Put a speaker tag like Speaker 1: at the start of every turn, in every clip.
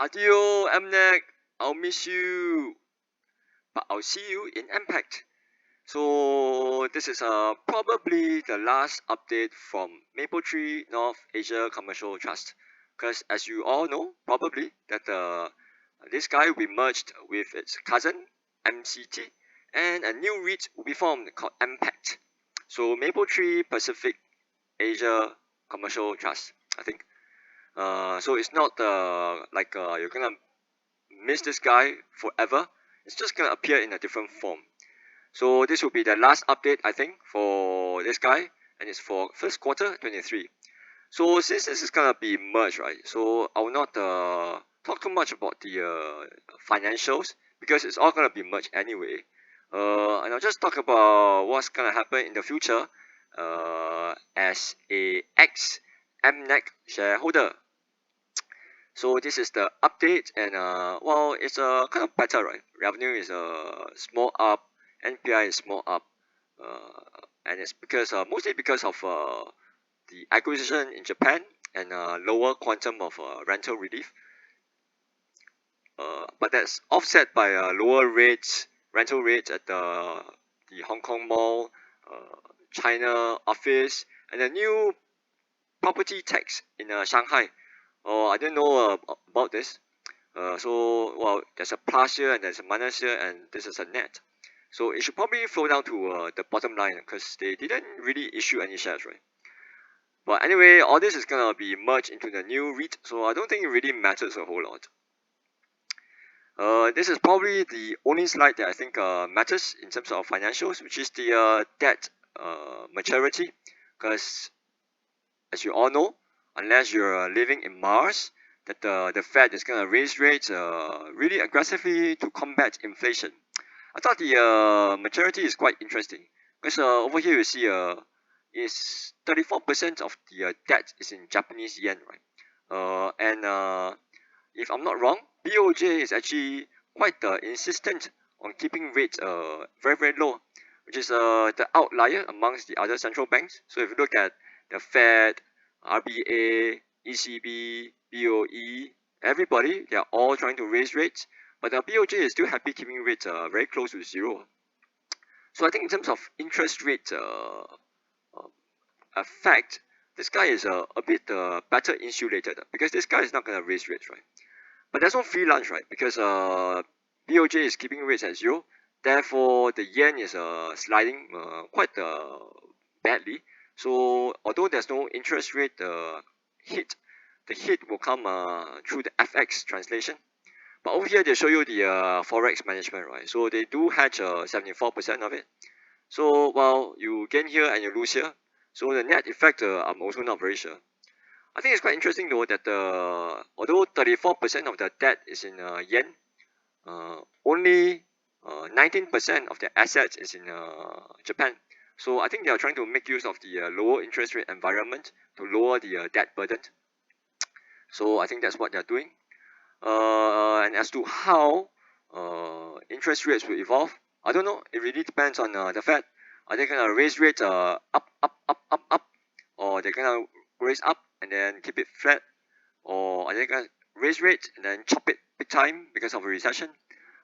Speaker 1: Adieu, MNAC. I'll miss you, but I'll see you in MPACT. So this is probably the last update from Mapletree North Asia Commercial Trust. Because as you all know, probably that this guy will be merged with its cousin MCT, and a new REIT will be formed called MPACT. So Mapletree Pacific Asia Commercial Trust, I think. So it's not like you're gonna miss this guy forever. It's just gonna appear in a different form. So this will be the last update, I think, for this guy, and it's for first quarter 23. So since this is gonna be merged, right? So I will not talk too much about the financials because it's all gonna be merged anyway. And I'll just talk about what's gonna happen in the future as a ex MNAC shareholder. So this is the update, and well, it's kind of better, right? Revenue is small up, NPI is small up, and it's because mostly because of the acquisition in Japan and lower quantum of rental relief. But that's offset by lower rates, rental rates at the Hong Kong Mall, China office, and a new property tax in Shanghai. Oh, I didn't know about this. So, well, there's a plus here and there's a minus here, and this is a net. So it should probably flow down to the bottom line because they didn't really issue any shares, right? But anyway, all this is gonna be merged into the new REIT, so I don't think it really matters a whole lot. This is probably the only slide that I think matters in terms of financials, which is the debt maturity. Because as you all know, unless you're living in Mars, that the Fed is going to raise rates really aggressively to combat inflation. I thought the maturity is quite interesting because over here you see is 34% of the debt is in Japanese yen, right? And if I'm not wrong, BOJ is actually quite insistent on keeping rates very very low, which is the outlier amongst the other central banks. So if you look at the Fed, RBA, ECB, BOE, everybody, they are all trying to raise rates, but the BOJ is still happy keeping rates very close to zero. So I think in terms of interest rate effect, this guy is a bit better insulated because this guy is not going to raise rates, right? But there's no free lunch, right? Because BOJ is keeping rates at zero. Therefore, the yen is sliding quite badly. So although there's no interest rate hit, the hit will come through the FX translation. But over here they show you the forex management, right? So they do hedge 74% of it. So while you gain here and you lose here, so the net effect I'm also not very sure. I think it's quite interesting though that although 34% of the debt is in yen, only 19% of the assets is in Japan. So I think they are trying to make use of the lower interest rate environment to lower the debt burden. So I think that's what they're doing. And as to how interest rates will evolve, I don't know. It really depends on the Fed. Are they gonna raise rates up, or they're gonna raise up and then keep it flat, or are they gonna raise rates and then chop it big time because of a recession?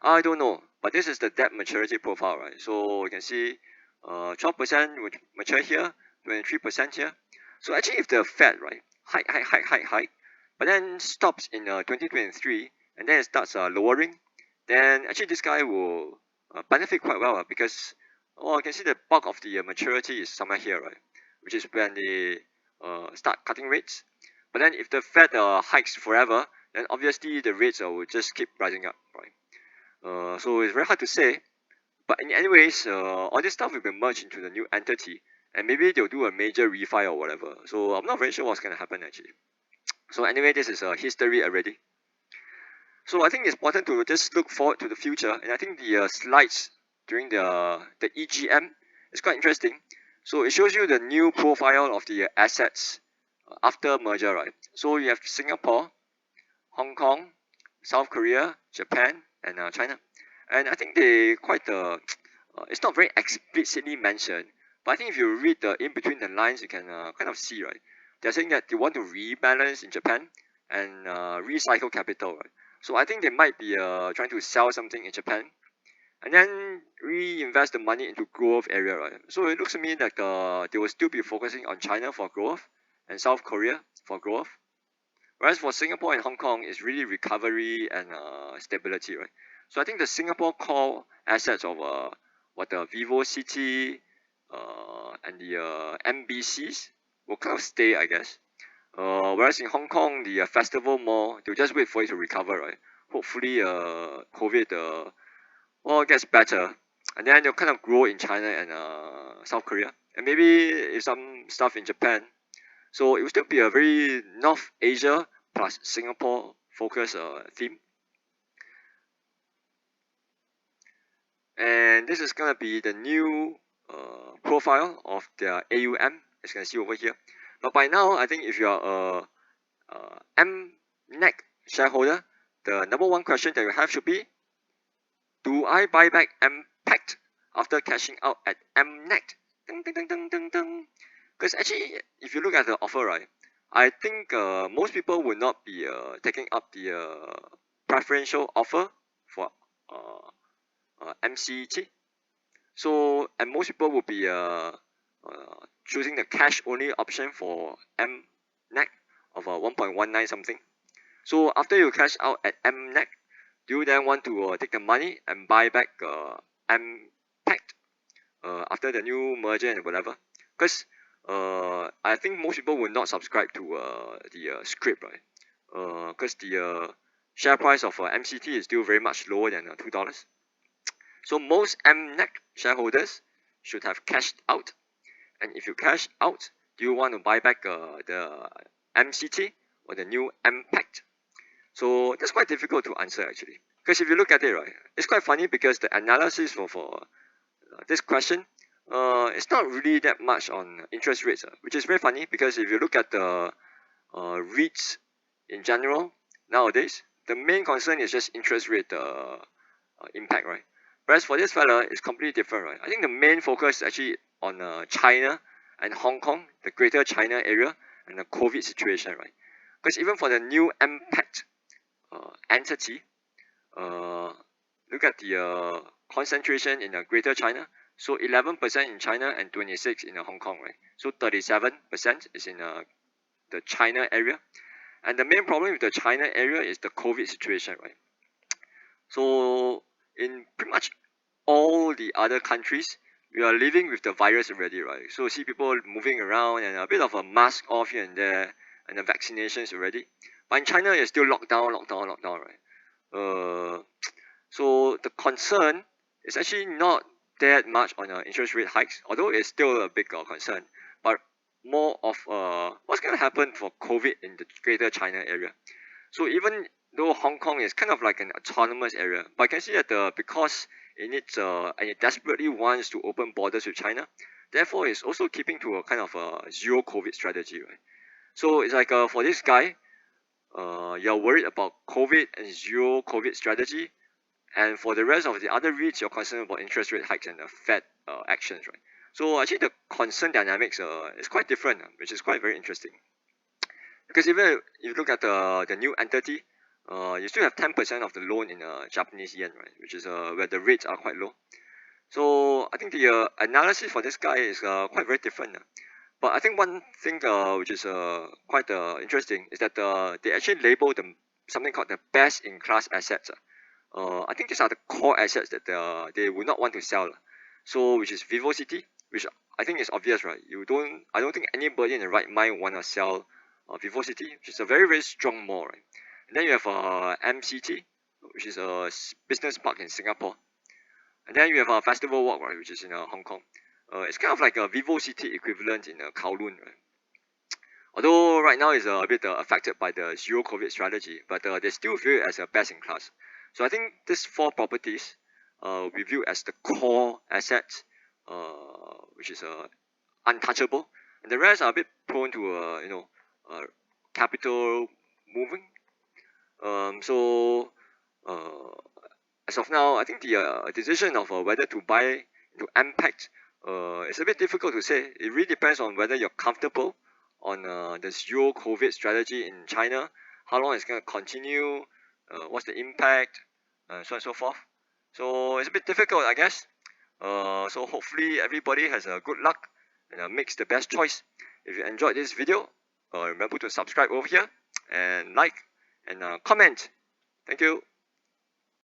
Speaker 1: I don't know. But this is the debt maturity profile, right? So you can see 12% would mature here, 23% here. So actually, if the Fed, right, hike, but then stops in 2023 and then it starts lowering, then actually this guy will benefit quite well because, well, you can see the bulk of the maturity is somewhere here, right, which is when they start cutting rates. But then if the Fed hikes forever, then obviously the rates will just keep rising up, right? So it's very hard to say. But in anyways, all this stuff will be merged into the new entity, and maybe they'll do a major refi or whatever. So I'm not very sure what's gonna happen actually. So anyway, this is history already. So I think it's important to just look forward to the future, and I think the slides during the EGM is quite interesting. So it shows you the new profile of the assets after merger, right? So you have Singapore, Hong Kong, South Korea, Japan, and China. And I think they quite it's not very explicitly mentioned, but I think if you read the in between the lines, you can kind of see, right? They're saying that they want to rebalance in Japan and recycle capital, right? So I think they might be trying to sell something in Japan and then reinvest the money into growth area, right? So it looks to me like they will still be focusing on China for growth and South Korea for growth. Whereas for Singapore and Hong Kong, it's really recovery and stability, right? So I think the Singapore core assets of what the Vivo City and the MBCs will kind of stay, I guess. Whereas in Hong Kong, the festival mall, they'll just wait for it to recover, right? Hopefully, COVID well gets better, and then they'll kind of grow in China and South Korea, and maybe some stuff in Japan. So it will still be a very North Asia plus Singapore focus theme. And this is gonna be the new profile of their AUM, as you can see over here. But by now, I think if you are a MNAC shareholder, the number one question that you have should be, do I buy back MPACT after cashing out at MNACT? Ding, ding, ding, ding, ding, ding. Because actually, if you look at the offer, right, I think most people will not be taking up the preferential offer for MCT. So, and most people will be choosing the cash only option for MNAC of 1.19 something. So after you cash out at MNAC, do you then want to take the money and buy back MPACT after the new merger and whatever? Because I think most people will not subscribe to the script, right? Because the share price of MCT is still very much lower than $2. So most MNAC shareholders should have cashed out. And if you cash out, do you want to buy back the MCT or the new MPACT? So that's quite difficult to answer actually. Because if you look at it, right, it's quite funny because the analysis for this question, it's not really that much on interest rates, which is very funny because if you look at the REITs in general nowadays, the main concern is just interest rate impact, right? Whereas for this fella, it's completely different, right? I think the main focus is actually on China and Hong Kong, the greater China area, and the COVID situation, right? Because even for the new MPACT entity, look at the concentration in greater China. So 11% in China and 26 in Hong Kong, right? So 37% is in the China area. And the main problem with the China area is the COVID situation, right? So in pretty much all the other countries, we are living with the virus already, right? So see people moving around and a bit of a mask off here and there, and the vaccinations already. But in China, it's still lockdown, right? So the concern is actually not that much on interest rate hikes, although it's still a big concern, but more of what's going to happen for COVID in the greater China area. So even though Hong Kong is kind of like an autonomous area, but I can see that because it needs and it desperately wants to open borders with China, therefore it's also keeping to a kind of a zero COVID strategy, right? So it's like for this guy, you're worried about COVID and zero COVID strategy, and for the rest of the other REITs, you're concerned about interest rate hikes and the Fed actions, right? So actually the concern dynamics is quite different, which is quite very interesting. Because even if you look at the new entity, you still have 10% of the loan in Japanese yen, right? Which is where the rates are quite low. So I think the analysis for this guy is quite very different. But I think one thing which is quite interesting is that they actually label them something called the best in class assets. I think these are the core assets that they would not want to sell. So which is VivoCity, which I think is obvious, right? I don't think anybody in the right mind want to sell VivoCity, which is a very very strong mall, right? And then you have MCT, which is a business park in Singapore. And then you have a Festival Walk, right, which is in Hong Kong. It's kind of like a VivoCity equivalent in Kowloon, right? Although right now is a bit affected by the zero COVID strategy, but they still view it as a best in class. So I think these four properties we view as the core assets, which is untouchable, and the rest are a bit prone to capital moving. So as of now, I think the decision of whether to buy into MPACT is a bit difficult to say. It really depends on whether you're comfortable on the zero COVID strategy in China, how long it's going to continue, what's the impact, so on and so forth. So it's a bit difficult, I guess. So hopefully everybody has a good luck and makes the best choice. If you enjoyed this video, remember to subscribe over here and like and comment. Thank you.